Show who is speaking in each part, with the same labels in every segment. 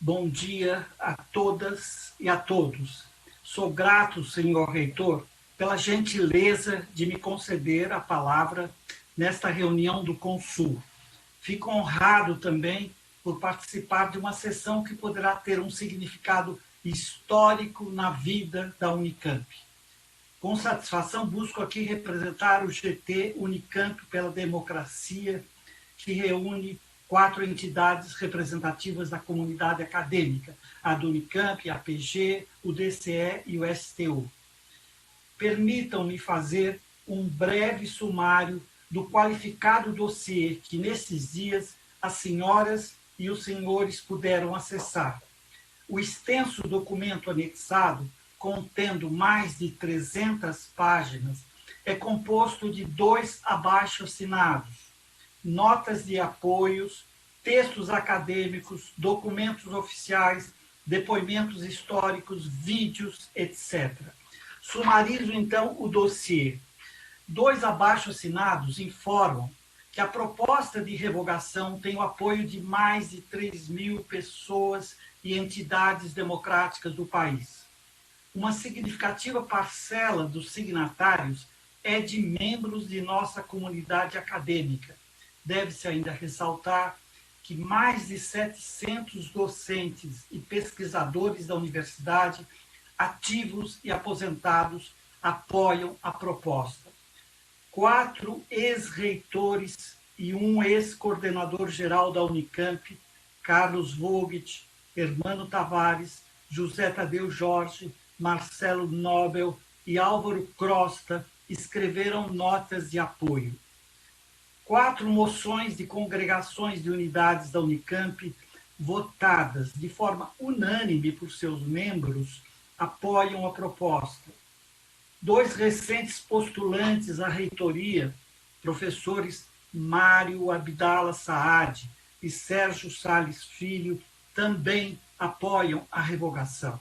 Speaker 1: Bom dia a todas e a todos. Sou grato, senhor reitor, pela gentileza de me conceder a palavra nesta reunião do Consul. Fico honrado também por participar de uma sessão que poderá ter um significado histórico na vida da Unicamp. Com satisfação, busco aqui representar o GT Unicamp pela Democracia, que reúne 4 entidades representativas da comunidade acadêmica, a do Unicamp, a APG, o DCE e o STU. Permitam-me fazer um breve sumário do qualificado dossiê que, nesses dias, as senhoras e os senhores puderam acessar. O extenso documento anexado, contendo mais de 300 páginas, é composto de 2 abaixo-assinados, notas de apoios, textos acadêmicos, documentos oficiais, depoimentos históricos, vídeos, etc. Sumarizo, então, o dossiê. 2 abaixo-assinados informam que a proposta de revogação tem o apoio de mais de 3.000 pessoas e entidades democráticas do país. Uma significativa parcela dos signatários é de membros de nossa comunidade acadêmica. Deve-se ainda ressaltar que mais de 700 docentes e pesquisadores da universidade, ativos e aposentados, apoiam a proposta. 4 ex-reitores e um ex-coordenador-geral da Unicamp, Carlos Vogt, Hermano Tavares, José Tadeu Jorge, Marcelo Nobel e Álvaro Crosta, escreveram notas de apoio. 4 moções de congregações de unidades da Unicamp, votadas de forma unânime por seus membros, apoiam a proposta. 2 recentes postulantes à reitoria, professores Mário Abdala Saad e Sérgio Salles Filho, também apoiam a revogação.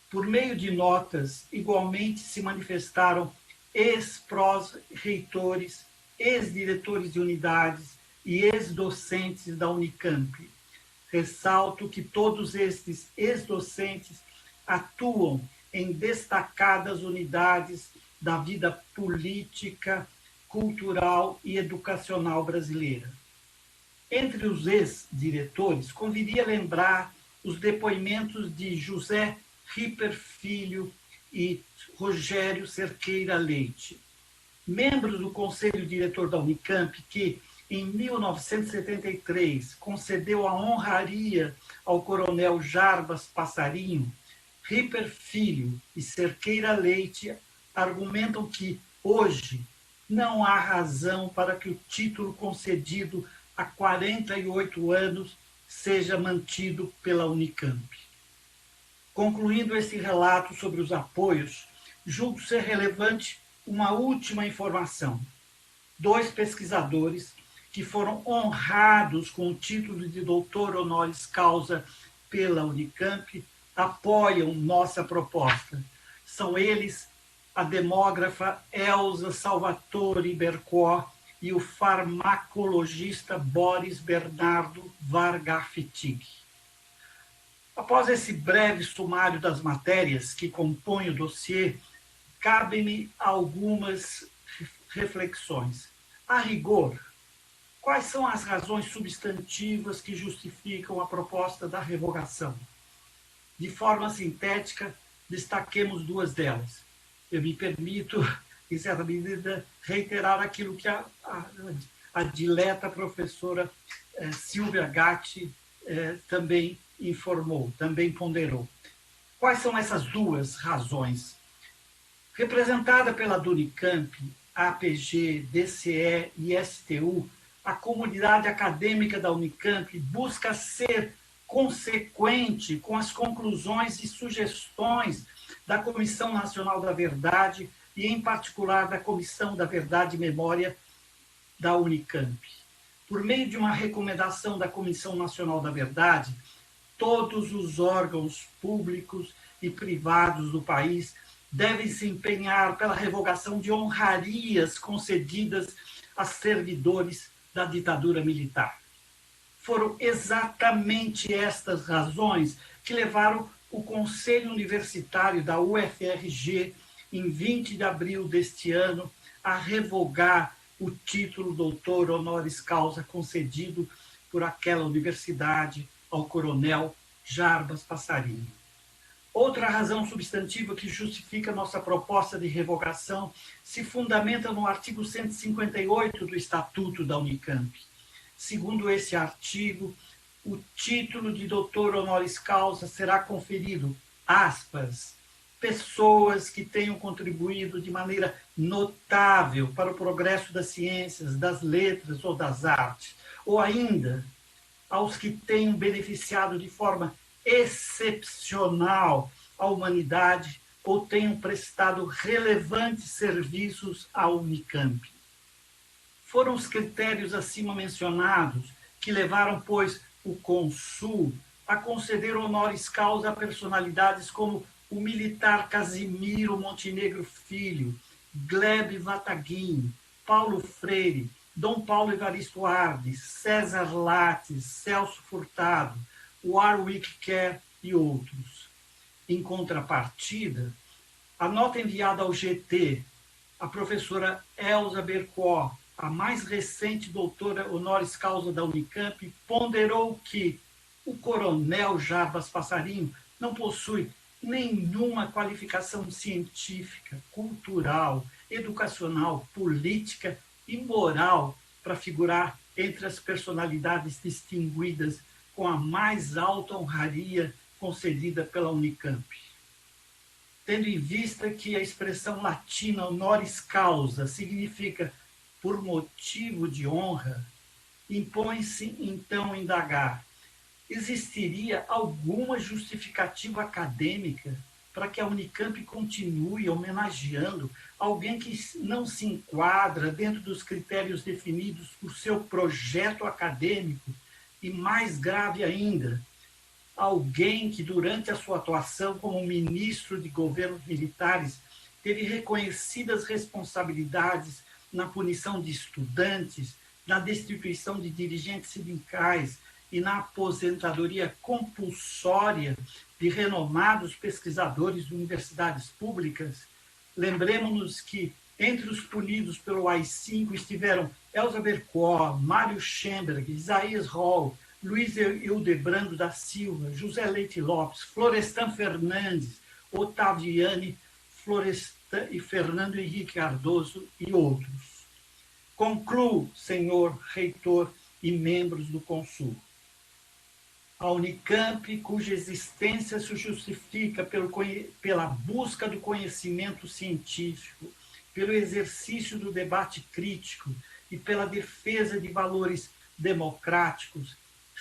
Speaker 1: Por meio de notas, igualmente se manifestaram ex-pró-reitores, ex-diretores de unidades e ex-docentes da Unicamp. Ressalto que todos estes ex-docentes atuam em destacadas unidades da vida política, cultural e educacional brasileira. Entre os ex-diretores, conviria lembrar os depoimentos de José Ripper Filho e Rogério Cerqueira Leite, membros do Conselho Diretor da Unicamp, que, em 1973, concedeu a honraria ao coronel Jarbas Passarinho. Ripper Filho e Cerqueira Leite argumentam que, hoje, não há razão para que o título concedido há 48 anos seja mantido pela Unicamp. Concluindo esse relato sobre os apoios, julgo ser relevante uma última informação. 2 pesquisadores que foram honrados com o título de doutor honoris causa pela Unicamp apoiam nossa proposta. São eles a demógrafa Elza Salvatore Bercó e o farmacologista Boris Bernardo Varga-Fittig. Após esse breve sumário das matérias que compõem o dossiê, cabem-me algumas reflexões. A rigor, quais são as razões substantivas que justificam a proposta da revogação? De forma sintética, destaquemos 2 delas. Eu me permito, em certa medida, reiterar aquilo que a dileta professora Silvia Gatti também informou, também ponderou. Quais são essas 2 razões? Representada pela Unicamp, APG, DCE e STU, a comunidade acadêmica da Unicamp busca ser consequente com as conclusões e sugestões da Comissão Nacional da Verdade e, em particular, da Comissão da Verdade e Memória da Unicamp. Por meio de uma recomendação da Comissão Nacional da Verdade, todos os órgãos públicos e privados do país devem se empenhar pela revogação de honrarias concedidas a servidores da ditadura militar. Foram exatamente estas razões que levaram o Conselho Universitário da UFRG, em 20 de abril deste ano, a revogar o título doutor honoris causa concedido por aquela universidade ao coronel Jarbas Passarinho. Outra razão substantiva que justifica nossa proposta de revogação se fundamenta no artigo 158 do Estatuto da Unicamp. Segundo esse artigo, o título de doutor honoris causa será conferido, aspas, pessoas que tenham contribuído de maneira notável para o progresso das ciências, das letras ou das artes, ou ainda aos que tenham beneficiado de forma excepcional à humanidade ou tenham prestado relevantes serviços à Unicamp. Foram os critérios acima mencionados que levaram, pois, o Consul a conceder honoris causa a personalidades como o militar Casimiro Montenegro Filho, Gleb Vataguin, Paulo Freire, Dom Paulo Evaristo Ardes, César Lattes, Celso Furtado, Warwick Kerr e outros. Em contrapartida, a nota enviada ao GT, a professora Elza Bercourt, a mais recente doutora honoris causa da Unicamp, ponderou que o coronel Jarbas Passarinho não possui nenhuma qualificação científica, cultural, educacional, política e moral para figurar entre as personalidades distinguidas com a mais alta honraria concedida pela Unicamp. Tendo em vista que a expressão latina honoris causa significa por motivo de honra, impõe-se então indagar: existiria alguma justificativa acadêmica para que a Unicamp continue homenageando alguém que não se enquadra dentro dos critérios definidos por seu projeto acadêmico e, mais grave ainda, alguém que, durante a sua atuação como ministro de governos militares, teve reconhecidas responsabilidades na punição de estudantes, na destituição de dirigentes sindicais e na aposentadoria compulsória de renomados pesquisadores de universidades públicas? Lembremos-nos que entre os punidos pelo AI-5 estiveram Elza Bercourt, Mário Schemberg, Isaías Hall, Luiz Hildebrando da Silva, José Leite Lopes, Florestan Fernandes, Otaviane Florestan e Fernando Henrique Cardoso e outros. Concluo, senhor reitor e membros do Consul. A Unicamp, cuja existência se justifica pela busca do conhecimento científico, pelo exercício do debate crítico e pela defesa de valores democráticos,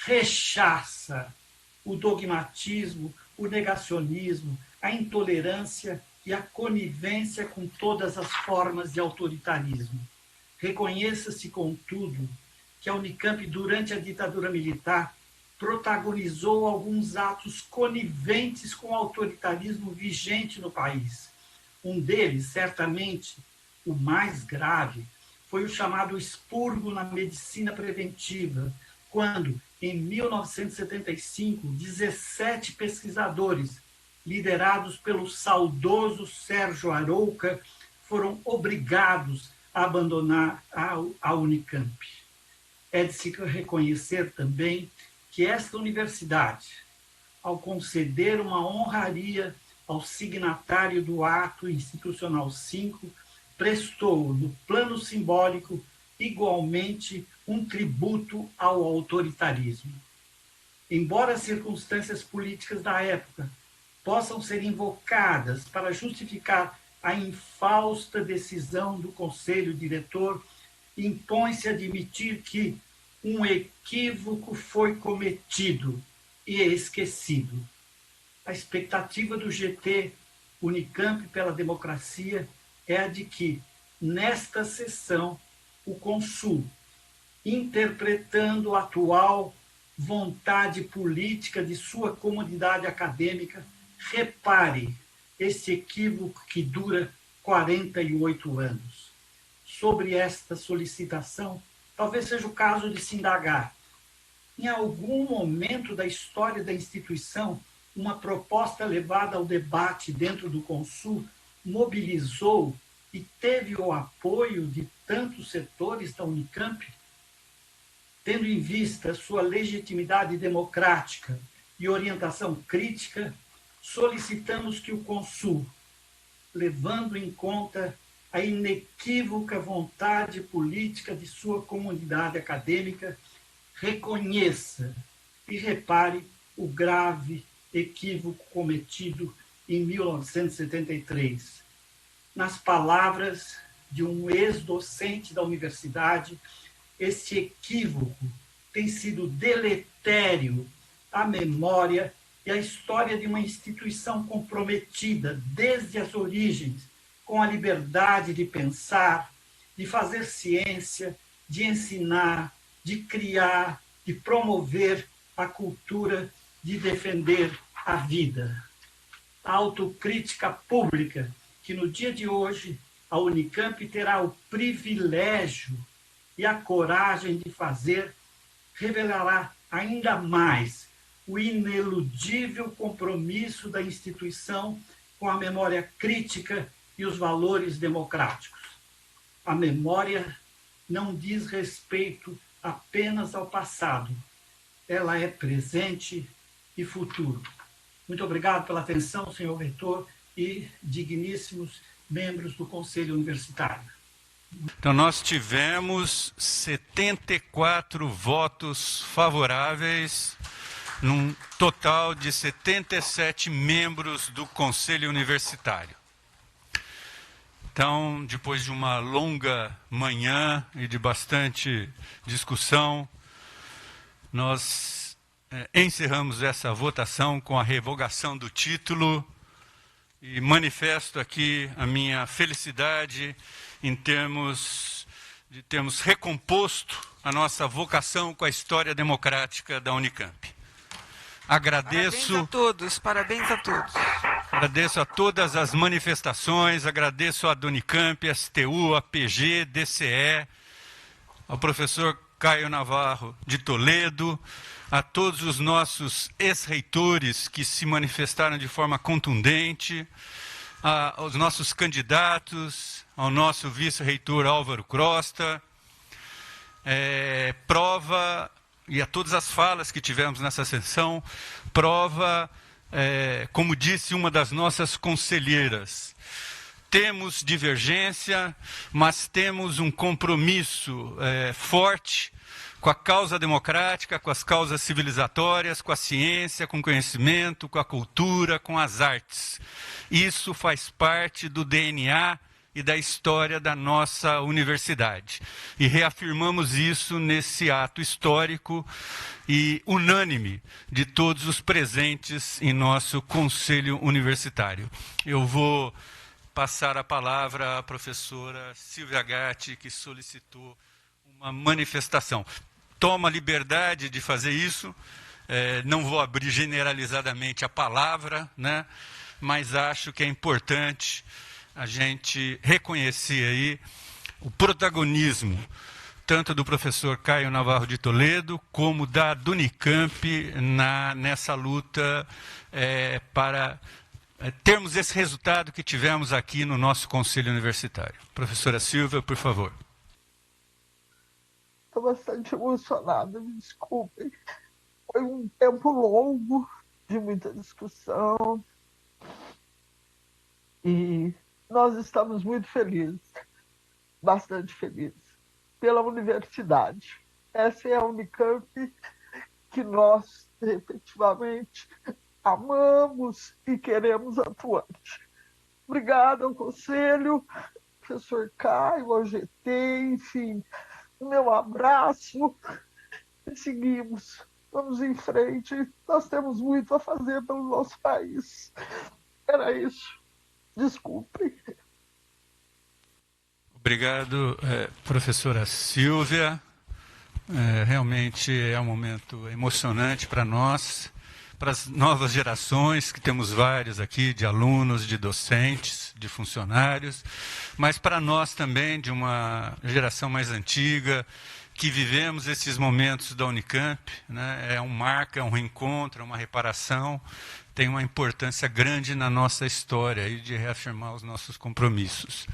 Speaker 1: rechaça o dogmatismo, o negacionismo, a intolerância e a conivência com todas as formas de autoritarismo. Reconheça-se, contudo, que a Unicamp, durante a ditadura militar, protagonizou alguns atos coniventes com o autoritarismo vigente no país. Um deles, certamente, o mais grave, foi o chamado expurgo na medicina preventiva, quando, em 1975, 17 pesquisadores, liderados pelo saudoso Sérgio Arouca, foram obrigados a abandonar a Unicamp. É de se reconhecer também que esta universidade, ao conceder uma honraria ao signatário do Ato Institucional 5, prestou, no plano simbólico, igualmente um tributo ao autoritarismo. Embora as circunstâncias políticas da época possam ser invocadas para justificar a infausta decisão do Conselho Diretor, impõe-se admitir que um equívoco foi cometido e esquecido. A expectativa do GT Unicamp pela Democracia é a de que, nesta sessão, o Consul, interpretando a atual vontade política de sua comunidade acadêmica, repare esse equívoco que dura 48 anos. Sobre esta solicitação, talvez seja o caso de se indagar: Em algum momento da história da instituição, uma proposta levada ao debate dentro do Consul mobilizou e teve o apoio de tantos setores da Unicamp? Tendo em vista sua legitimidade democrática e orientação crítica, solicitamos que o Consul, levando em conta a inequívoca vontade política de sua comunidade acadêmica, reconheça e repare o grave equívoco cometido em 1973. Nas palavras de um ex-docente da universidade, este equívoco tem sido deletério à memória e à história de uma instituição comprometida desde as origens com a liberdade de pensar, de fazer ciência, de ensinar, de criar, de promover a cultura, de defender a vida. A autocrítica pública que no dia de hoje a Unicamp terá o privilégio e a coragem de fazer, revelará ainda mais o ineludível compromisso da instituição com a memória crítica e os valores democráticos. A memória não diz respeito apenas ao passado, ela é presente e futuro. Muito obrigado pela atenção, senhor reitor e digníssimos membros do Conselho Universitário.
Speaker 2: Então, nós tivemos 74 votos favoráveis, num total de 77 membros do Conselho Universitário. Então, depois de uma longa manhã e de bastante discussão, nós encerramos essa votação com a revogação do título e manifesto aqui a minha felicidade em termos recomposto a nossa vocação com a história democrática da Unicamp.
Speaker 3: Parabéns a todos, parabéns a todos.
Speaker 2: Agradeço a todas as manifestações, agradeço a Unicamp, a STU, a PG, DCE, ao professor Caio Navarro de Toledo, a todos os nossos ex-reitores que se manifestaram de forma contundente, aos nossos candidatos, ao nosso vice-reitor Álvaro Crosta, prova, e a todas as falas que tivemos nessa sessão, prova, como disse uma das nossas conselheiras, temos divergência, mas temos um compromisso forte com a causa democrática, com as causas civilizatórias, com a ciência, com o conhecimento, com a cultura, com as artes. Isso faz parte do DNA e da história da nossa universidade. E reafirmamos isso nesse ato histórico e unânime de todos os presentes em nosso Conselho Universitário. Eu vou passar a palavra à professora Silvia Gatti, que solicitou uma manifestação. Toma a liberdade de fazer isso, não vou abrir generalizadamente a palavra, né? Mas acho que é importante a gente reconhecer aí o protagonismo tanto do professor Caio Navarro de Toledo como da Unicamp nessa luta para termos esse resultado que tivemos aqui no nosso Conselho Universitário. Professora Silvia, por favor.
Speaker 4: Estou bastante emocionada, me desculpem. Foi um tempo longo de muita discussão e nós estamos muito felizes, bastante felizes, pela universidade. Essa é a Unicamp que nós, efetivamente, amamos e queremos atuante. Obrigada ao Conselho, professor Caio, ao GT, enfim, o meu abraço. E seguimos, vamos em frente. Nós temos muito a fazer pelo nosso país. Era isso. Desculpem.
Speaker 2: Obrigado, professora Silvia. Realmente é um momento emocionante para nós, para as novas gerações, que temos vários aqui, de alunos, de docentes, de funcionários, mas para nós também, de uma geração mais antiga, que vivemos esses momentos da Unicamp, né? É um marco, é um reencontro, é uma reparação, tem uma importância grande na nossa história e de reafirmar os nossos compromissos.